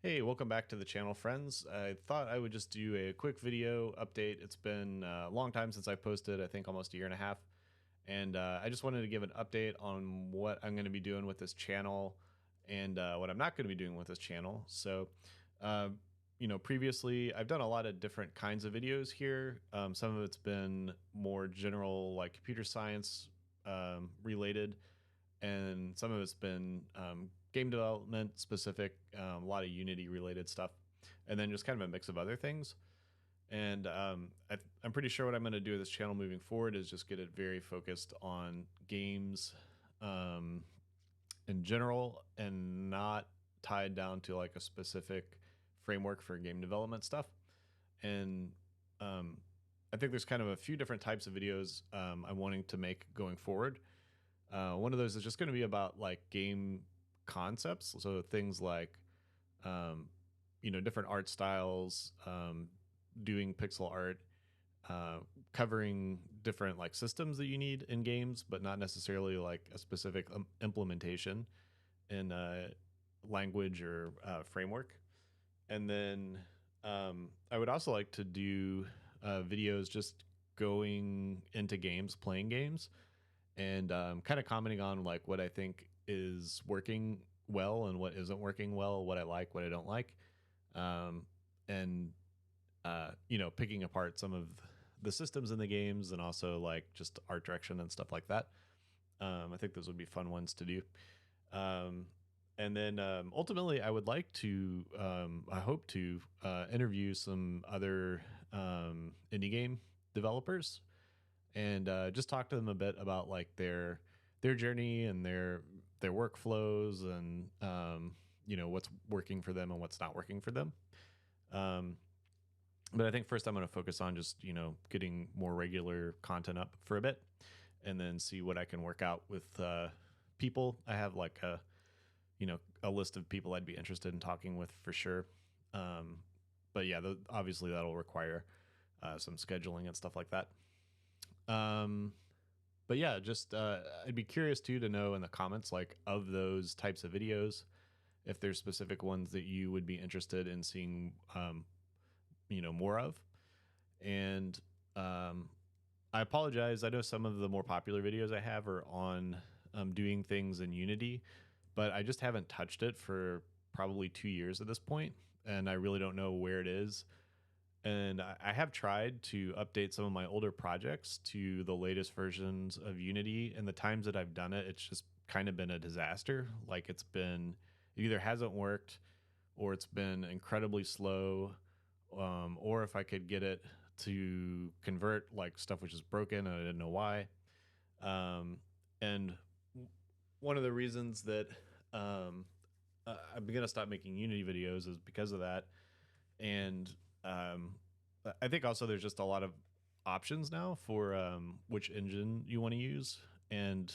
Hey, welcome back to the channel, friends. I thought I would just do a quick video update. It's been a long time since I posted, I think almost a year and a half. And I just wanted to give an update on what I'm going to be doing with this channel and what I'm not going to be doing with this channel. So, uh, previously I've done a lot of different kinds of videos here. Some of it's been more general, like computer science related, and some of it's been game development specific, a lot of Unity related stuff, and then just kind of a mix of other things. And I'm pretty sure what I'm going to do with this channel moving forward is just get it very focused on games um, in general and not tied down to like a specific framework for game development stuff. And um, I think there's kind of a few different types of videos I'm wanting to make going forward. One of those is just going to be about like game concepts, so things like um, different art styles, doing pixel art, covering different like systems that you need in games, but not necessarily like a specific implementation in language or framework. And then I would also like to do videos just going into games, playing games, and kind of commenting on like what I think is working well and what isn't working well, what I like, what I don't like, um, and picking apart some of the systems in the games and also like just art direction and stuff like that. I think those would be fun ones to do. Um, and then ultimately, I would like to, I hope to interview some other indie game developers and just talk to them a bit about like their journey and their workflows and what's working for them and what's not working for them. Um, but I think first I'm going to focus on just getting more regular content up for a bit, and then see what I can work out with people. I have like a list of people I'd be interested in talking with for sure. Um, but yeah, obviously that'll require some scheduling and stuff like that. Um, but yeah, just I'd be curious too to know in the comments, like, of those types of videos, if there's specific ones that you would be interested in seeing more of. And um, I apologize, I know some of the more popular videos I have are on doing things in Unity, but I just haven't touched it for probably 2 years at this point, and I really don't know where it is. And I have tried to update some of my older projects to the latest versions of Unity, and the times that I've done it, it's just kind of been a disaster. Like, it either hasn't worked, or it's been incredibly slow, or if I could get it to convert, like, stuff which is broken and I didn't know why. And one of the reasons that um, I'm gonna stop making Unity videos is because of that. And I think also there's just a lot of options now for which engine you want to use. And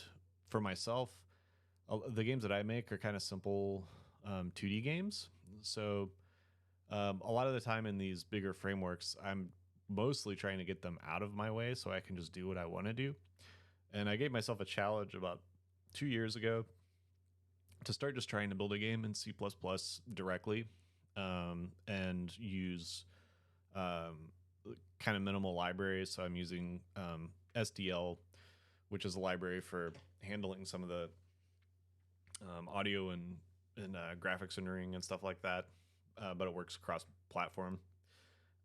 for myself, the games that I make are kind of simple 2D games. So a lot of the time in these bigger frameworks, I'm mostly trying to get them out of my way so I can just do what I want to do. And I gave myself a challenge about 2 years ago to start just trying to build a game in C++ directly, and use um, kind of minimal libraries. So I'm using SDL, which is a library for handling some of the audio and graphics rendering and stuff like that. But it works across platform.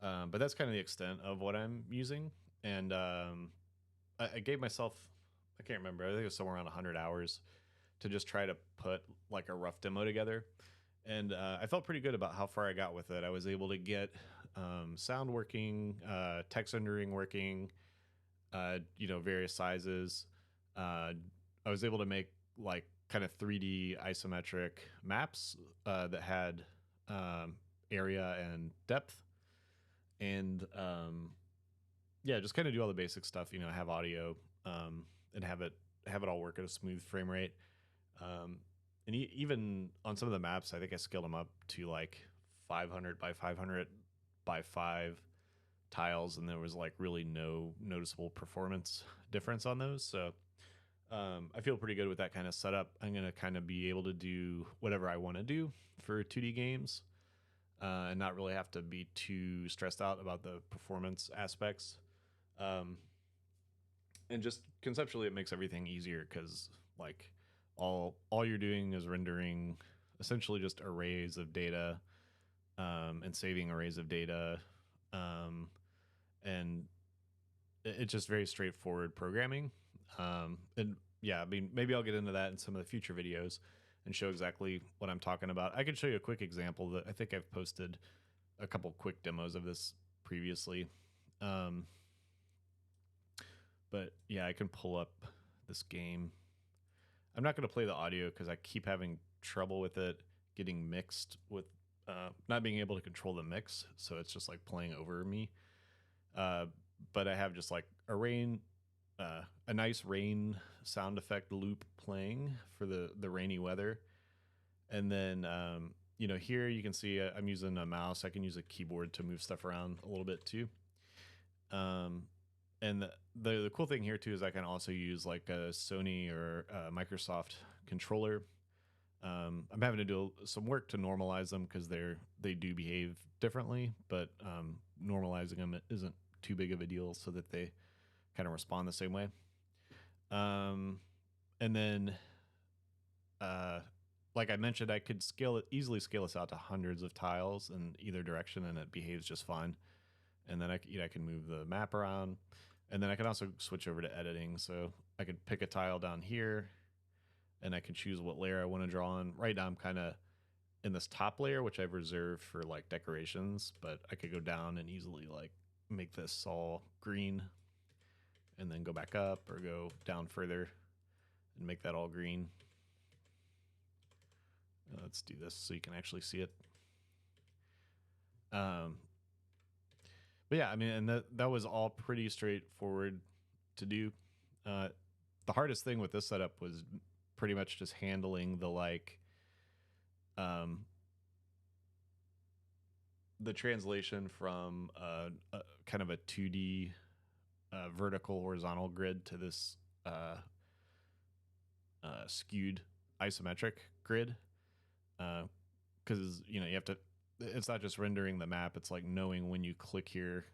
But that's kind of the extent of what I'm using. And I gave myself, I can't remember, I think it was somewhere around 100 hours to just try to put like a rough demo together. And I felt pretty good about how far I got with it. I was able to get sound working, text rendering working, various sizes. I was able to make like kind of 3D isometric maps that had area and depth, and yeah, just kind of do all the basic stuff. Have audio, and have it all work at a smooth frame rate. And even on some of the maps, I think I scaled them up to like 500 by 500 by 5 tiles, and there was like really no noticeable performance difference on those. So I feel pretty good with that kind of setup. I'm going to kind of be able to do whatever I want to do for 2D games. and not really have to be too stressed out about the performance aspects. Um, and just conceptually, it makes everything easier because like all you're doing is rendering essentially just arrays of data, and saving arrays of data, um, and it's just very straightforward programming. And yeah, I mean, maybe I'll get into that in some of the future videos and show exactly what I'm talking about. I could show you a quick example that I think I've posted a couple quick demos of this previously. Um, but yeah, I can pull up this game. I'm not going to play the audio because I keep having trouble with it getting mixed with not being able to control the mix. So it's just like playing over me. Uh, but I have just like a nice rain sound effect loop playing for the rainy weather. And then, here you can see I'm using a mouse. I can use a keyboard to move stuff around a little bit too. Um, and the cool thing here too is I can also use like a Sony or a Microsoft controller. I'm having to do some work to normalize them because they do behave differently, but normalizing them isn't too big of a deal so that they kind of respond the same way. And then, uh, like I mentioned, I could easily scale this out to hundreds of tiles in either direction, and it behaves just fine. And then I can move the map around, and then I can also switch over to editing. So I could pick a tile down here, and I can choose what layer I want to draw on. Right now, I'm kind of in this top layer, which I've reserved for like decorations, but I could go down and easily like make this all green, and then go back up or go down further and make that all green. Let's do this so you can actually see it. But yeah, I mean, and that was all pretty straightforward to do. The hardest thing with this setup was pretty much just handling the translation from kind of a 2D vertical horizontal grid to this skewed isometric grid, because you have to. It's not just rendering the map; it's like knowing when you click here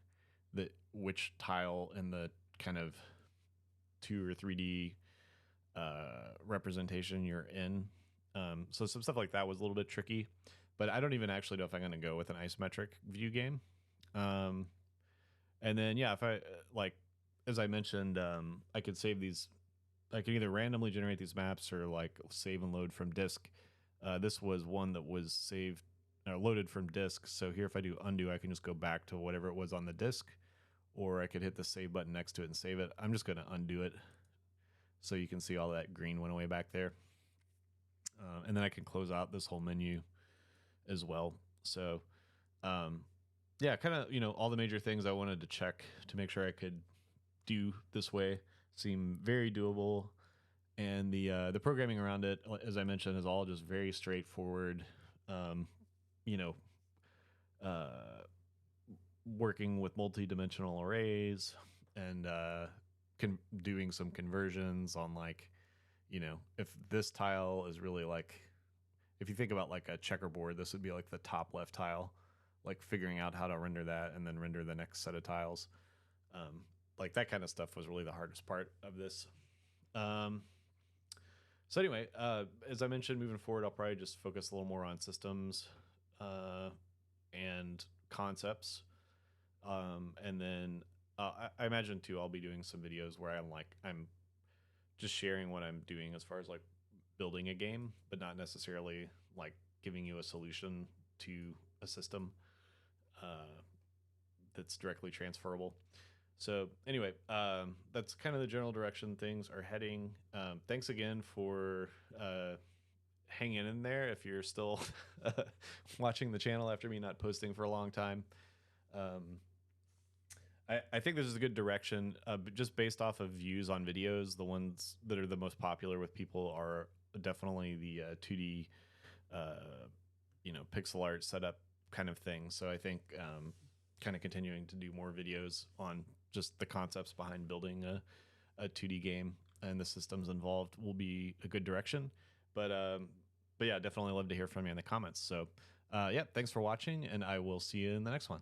that which tile in the kind of 2 or 3D representation you're in. So some stuff like that was a little bit tricky, but I don't even actually know if I'm going to go with an isometric view game. And then yeah, if I like, as I mentioned, I could save these. I can either randomly generate these maps or like save and load from disk. This was one that was saved or loaded from disk. So here, if I do undo, I can just go back to whatever it was on the disk, or I could hit the save button next to it and save it. I'm just going to undo it so you can see all that green went away back there. And then I can close out this whole menu as well. So, yeah, kind of, all the major things I wanted to check to make sure I could do this way seem very doable. And the programming around it, as I mentioned, is all just very straightforward. You know, uh, Working with multi-dimensional arrays and doing some conversions on like, if this tile is really like, if you think about like a checkerboard, this would be like the top left tile, like figuring out how to render that and then render the next set of tiles. Like that kind of stuff was really the hardest part of this. So anyway, as I mentioned, moving forward, I'll probably just focus a little more on systems and concepts. And then I imagine too, I'll be doing some videos where I'm just sharing what I'm doing as far as like building a game, but not necessarily like giving you a solution to a system that's directly transferable. So anyway, that's kind of the general direction things are heading. Thanks again for hanging in there if you're still watching the channel after me not posting for a long time. I think this is a good direction, but just based off of views on videos, the ones that are the most popular with people are definitely the 2D, pixel art setup kind of thing. So I think kind of continuing to do more videos on just the concepts behind building a 2D game and the systems involved will be a good direction. But yeah, definitely love to hear from you in the comments. So Yeah, thanks for watching, and I will see you in the next one.